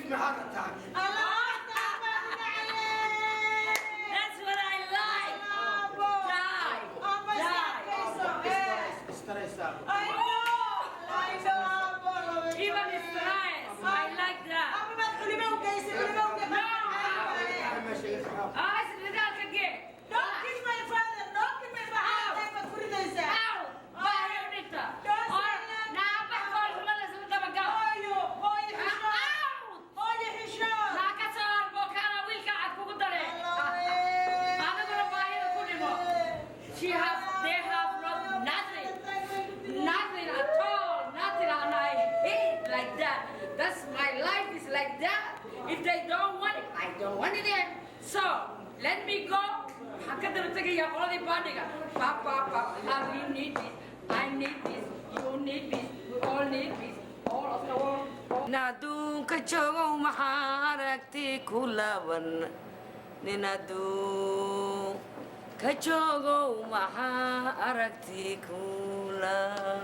محرتها. That's what I like. Even stress. I like that. That's my life is like that. If they don't want it, I don't want it there. So let me go. Hakadar tagaya qoladi baadiga. Papa, I need this. I need this. You need this. We all need this. All of the world. Nadu kachogo maharakti kulaban. Ninadu kachogo maharakti kulaban.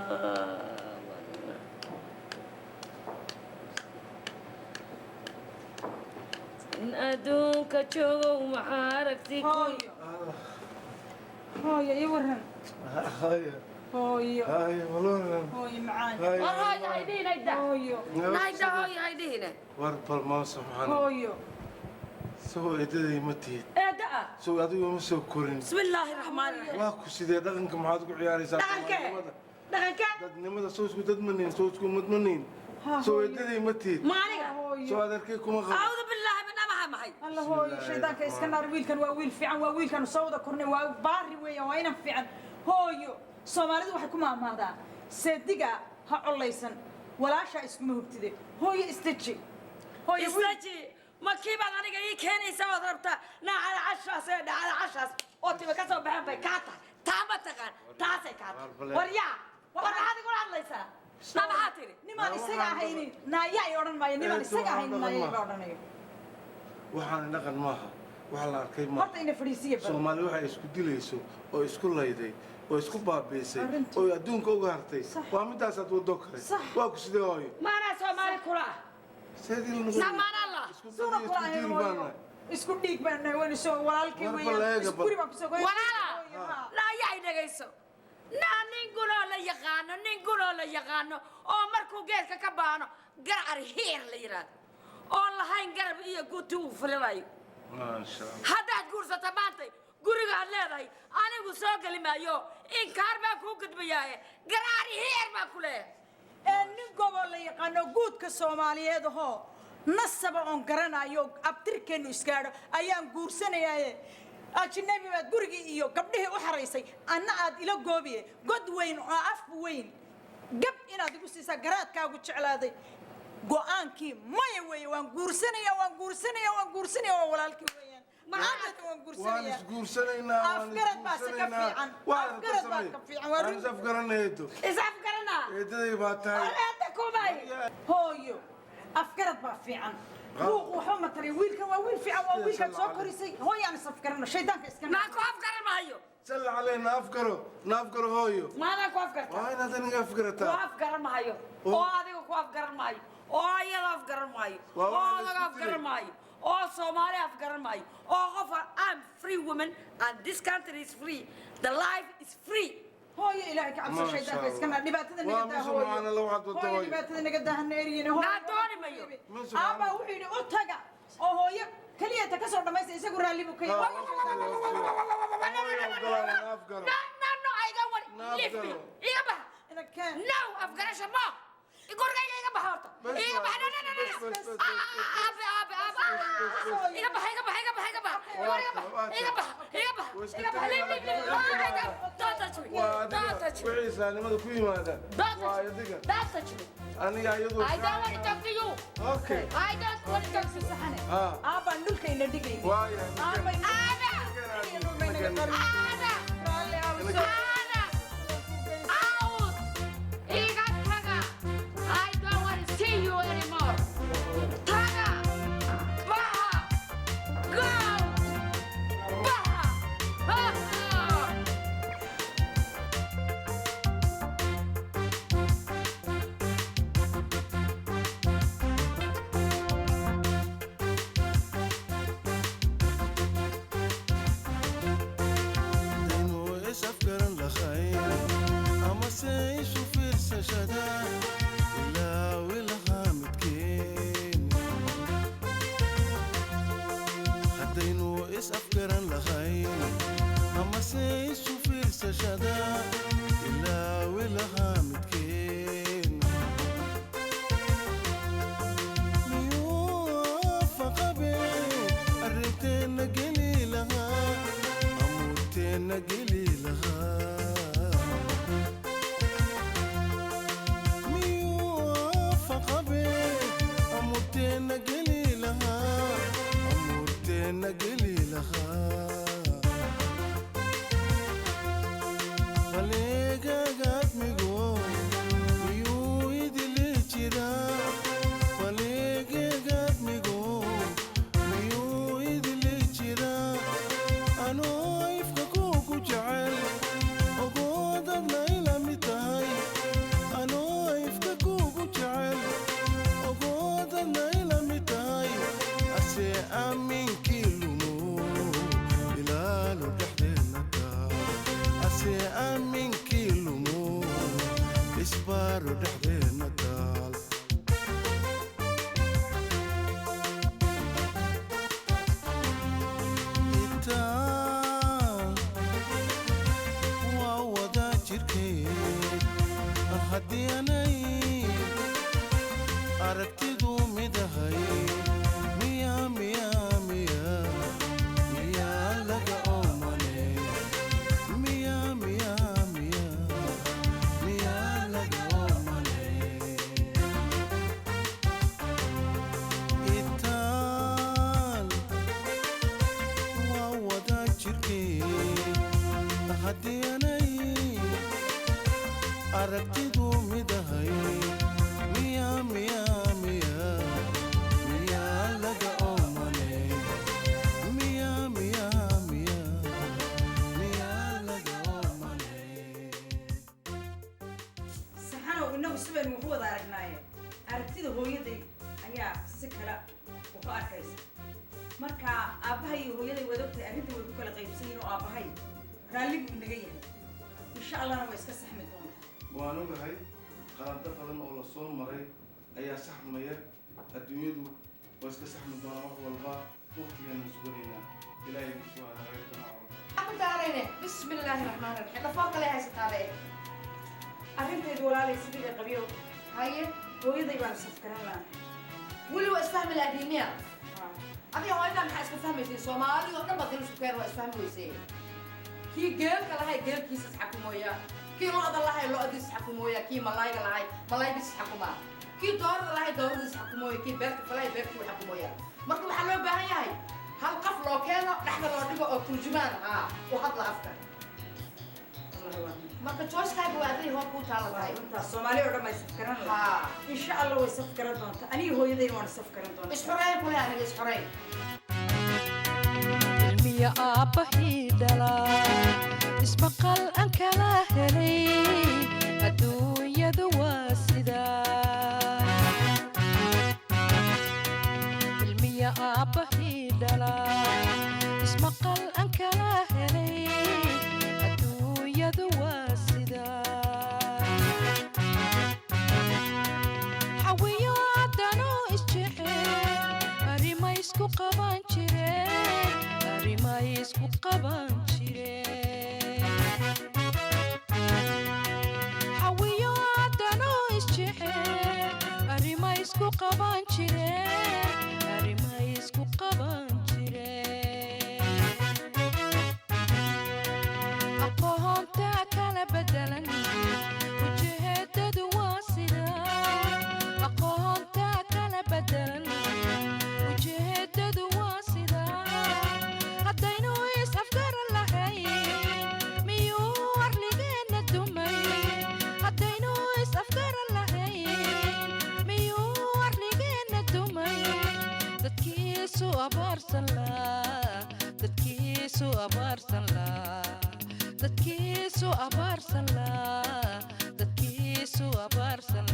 أدوك تشوف محاركتي هاي يا ورهن هاي والله هاي معاي هاي هايدين هيدا نايدا هايدين ورد بالما سبحان هاي سو إدي متيت إدا سو أدي ومسو كورين بسم الله الرحمن الرحيم واكو سيدي دقنك معادك عياري ساعة دقنك دد نمدا سوسكو تدمنين سوسكو مدمنين سو إدي متيت مالك سو أدركيكم أخذ أعوذ بالله من أمها معي الله هو شيطانك اسكنار ويل كان ويل فيعن ويل كان صودا كورني وباري ويا وين فيعن هويو Soomaalidu waxay ku maamaadaa seediga ha colaysan walaasha isku hubtide hooyo istaji ma kiiba aniga ii keenaysa wad rabta naala cashaas ee dhaala cashaas oo tiba ka soo baxan bay ka tahay taama taqaan taasay ka tahay warya waxa adigu hadlaysaa nama haatiri niman isaga ahaynin naaya ay oran maayo niman isaga ahaynin naaya ay oranayo waxaan dhaqan maaha waxa la arkay ma horta ina fariisiye Soomaali waxa isku dilayso oo isku layday oo isku baabeesay oo adduunka uga hartay waa midaas aad wado kale waa ku sidee hooyo maana Soomaali kula sidii lagu samaan Allah isku dhiig baan wayna soo walaalkay weeyaan isku guri baan ku soo go'ay walaala la yaay dhageyso nin gulo la yaqaano oo markuu geeska ka baano gaar heer la yiraahdo oo lahayn garab iyo guutu u filayo ma sha Allah hadaad guursato maantay guriga aad leedahay anigu soo gali maayo in kaar baa ku gudbayaaye garaari heer baa ku leeyahay nin gobol la yaqaano guudka Soomaaliyeed oo nasaba on garanayo abtirkeenu iskaadho ayaan guursanayaaye ajnabi baad gurigi iyo gabdhihii u xaraysay anna aad ila goobiye god weyn oo af weyn gab inaad igu siisaa garaadkaagu jeclaaday go'aankii maya weeye waan guursanaya waa walaalkii weeyaan maanta waan guursanaya afgarad baa si ka fiican afgarad baa ka fiican waa run afgaranaydo isafgarana eedaday baa tahay eeda kumay hooyo afgarad baa fiican ruuq wuxuu matray wiilkan waa wiil fiican waa wiilkan soo korisay hooyaan isafgarana shaydaanka iska ma ku afgaran maayo sal علينا نافكر هويو ما أنا كوافكرت وين هذا نافكرته كوافكر مايو أو هذا كوافكر مايو أو هي أفكر مايو أو هذا أفكر مايو أو Somali أفكر مايو أو غفر I'm free woman and this country is free the life is free هو إلهك عبد الشيطان بس كنا نباتنا نقدها هو أنا لو حد هو نباتنا نقدها النيرين هو لا دوني مايو أبا وحيد أتجا أو هو كلية تكسر لما يسيقوا رالي بكي No, I don't want to leave me. إيجابها. No, أفكر ما. يقول لي إيجابها هرتا. إيجابها no. Don't touch me. Don't touch me. كويس أنا ما دكوي ماذا. Don't touch me. أنا يا يدو. I don't want to talk to you. Okay. I don't want to talk to you. أبا نلقي ندقي. وايا. I don't want to see you anymore. Taga, Baha, go, Baha. nasashada ilaawi lahaa midkeen miyuu faqabe arrinteenna geli lahaa amuurteenna geli lahaa miyuu faqabe amuurteenna geli lahaa amuurteenna geli lahaa بسم الله الرحمن الرحيم تفضل يا ستارة أنت ولا لي سيدي قبيو هاي هو يضيع على سفكرنا لا ولو أسفهم الأديمية أبي هاي ما حاسس فهم في الصومالي وأنا بدل سكر وأسفهم ويسير كي جيل كلا هاي جيل كيس حكومية كي لقط الله هاي لقط حكومية كي ملاي كلا هاي ملاي بس حكومة كي دور الله هاي دور بس حكومية كي بيرك فلاي بيرك حكومية مركب حلو بهاي هاي هل قف لو كان نحن لو نبغى ترجمان وحط لأفكار marka jooskaaga waa aday hoo ku taaladay inta Soomaali oo dhamay safkaran la insha Allah way safkaran doonta aniga hooyaday waan safkaran doonta isxuray kule aniga isxuray ilmiya aabahi dhala isbaqal an kala helay adduunyadu waa sida ilmiya aabahi dhala isbaqal an kala helay adduunyadu waa isku qaban jireen hawiyo adano isjecel arrima isku qaban jireen aqoonta kala bedelan ujeedadu waa sida aqoonta kala bedelan dadkiisu abaarsan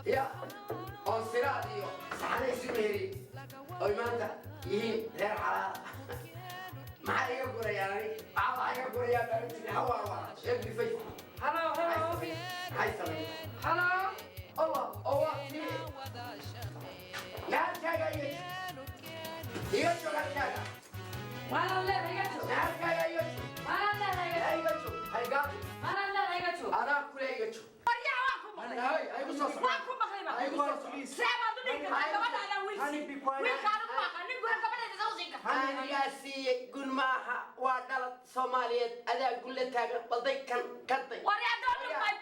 يا on siradio saxday sumeeri أي ما أنت يهين غير على ما يقول يا ري عطا يقول يا بنتي هوا يبي فيس هلو هاي سلام هلو الله يا شاي يجوا يا وانا لا هيجتو شاي وانا لا هيجتو هيجا وانا لا هيجتو أنا كل يجوا وريا واكم هاي بصوص واكم مخيبة هاي بصوص سامع دنيك هذا انا ويلسي ويلكان ما نقول قبل تزوجك أنا ياسي قل معها ودلت صومالية أنا أقول لك بلدي كان كنتي وريا دون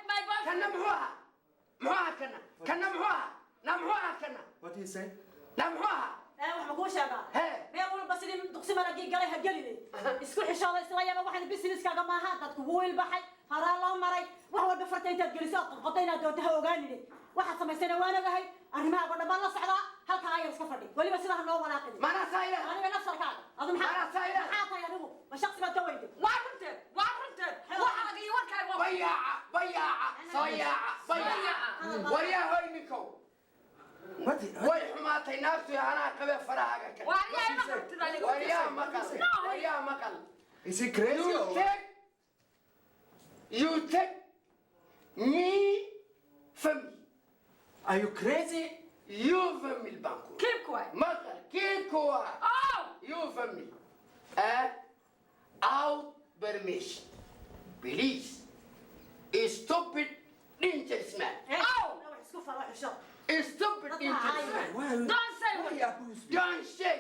ماي بوي كنا معها كنا معها كنا What do you say? نمحوها wax ma kuu sheegaa Hee. meel walba sidii duqsi malagii galay ha gelini isku xishooday isla yaba waxaan businesskaaga maaha dadku wuu ilbaxay haraa loo maray wax walba farta intaad geliso qoqotay inaad doonto ha ogaanine waxaad samaysana waan ogahay arrimahaaga dhammaan la socdaa halkan ayaa iska fadhi weliba sidaa noo walaaqin mana sayla aniga nafsarkaaga adu maxaa tahay adigu ma shaqsi baad ka weyday وارنتد واحد يوركاي بياعة وريا هاي نكو وي حماتي نافتي أنا قبل فراغك وريا مقل Is he crazy or what? You take me from Are you crazy? you from البنك كيف كويس مقل كيكوا you from me out permission please stupid gentleman isku faro xisho stupid gentleman Don't say what don't say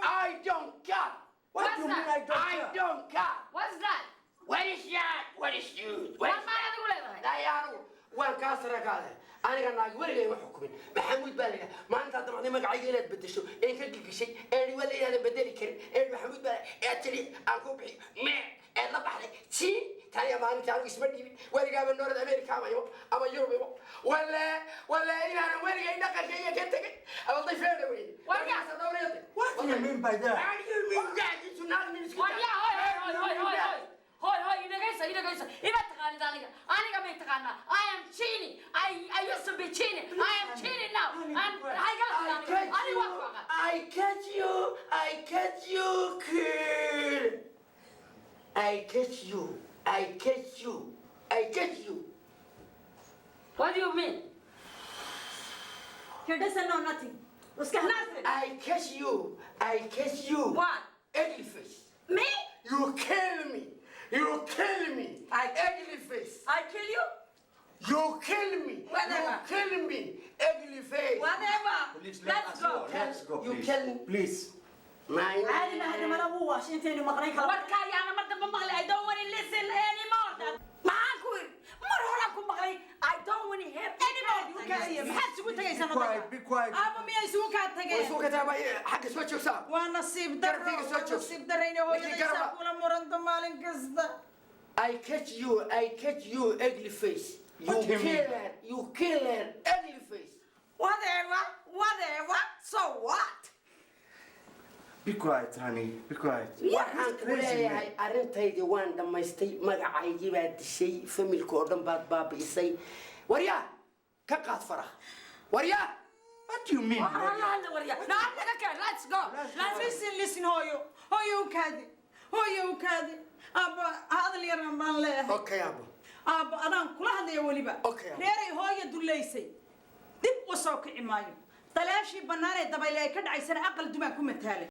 I don't care What do you mean I don't I care? don't care What's that? what is that what is you ما تقول هذا لا يا رو وين كاسر هذا أنا قلنا ورقة محكومين محمود بالله ما أنت طبعا ما قاعد يلد بدشوا إن كل شيء أنا ولا هذا بدل كريم أنا محمود بالله أتري أكو بحي ما أنا بحري شيء تاني ما أنت عارف اسمه دي ورقة من نورد أمريكا ما يبغى أما يوروب ولا إن أنا ورقة إنك شيء كنتك أما ضيف هذا وين ورقة صدوري What do you mean by that? أنا يوم قاعد يسون من سكوت هاي إذا إما تقاني ذلك أنا كمان تقانا I am cheating I used to be cheating I am cheating now and هاي قال أنا واقفة I catch you, kid. I catch you. What do you mean? he doesn't know nothing Nothing I catch you. What? Ugly face. Me? You kill me. Ugly face. I kill you? You kill me. Whatever. You kill me. Ugly face. Whatever Let's go Let's go, You please. kill me. Please. عادي ما هذا ما هو واش انتين مقرين كلام warkaaga ana mar dambe maqli I don't want to listen anymore maxaan ku yidhi mar horaan ku maqlay I don't want to hear anymore maxaad isugu tagaysaa Be quiet, be quiet. aaba miyaa isugu kaa tageen وسوق تابع حق اسمه شو صار؟ waa nasiib darro Garabkayga soo joog. nasiib darrayna hooyadaysaa kula muranta maalin kasta I catch you ugly face. What do you mean? You kill her ugly face. whatever so what Be quiet, honey. Be quiet. waxaan ku leeyahay arrintaydii waan dhammaystay magacaygii baad dishay familka oo dhan baad baabi'isay waryaa ka qaad faraha waryaa What do you mean? Let's go listen hooyo u kaadi aaba hadal yaran baan leeyahay okay abo aaba adaan kula hadlaya weliba Okay. reeray hooyo dullaysay dib u soo kici maayo dalaashii bannaan ee dabayle ay ka dhacaysana aqal dumaan ku mataalay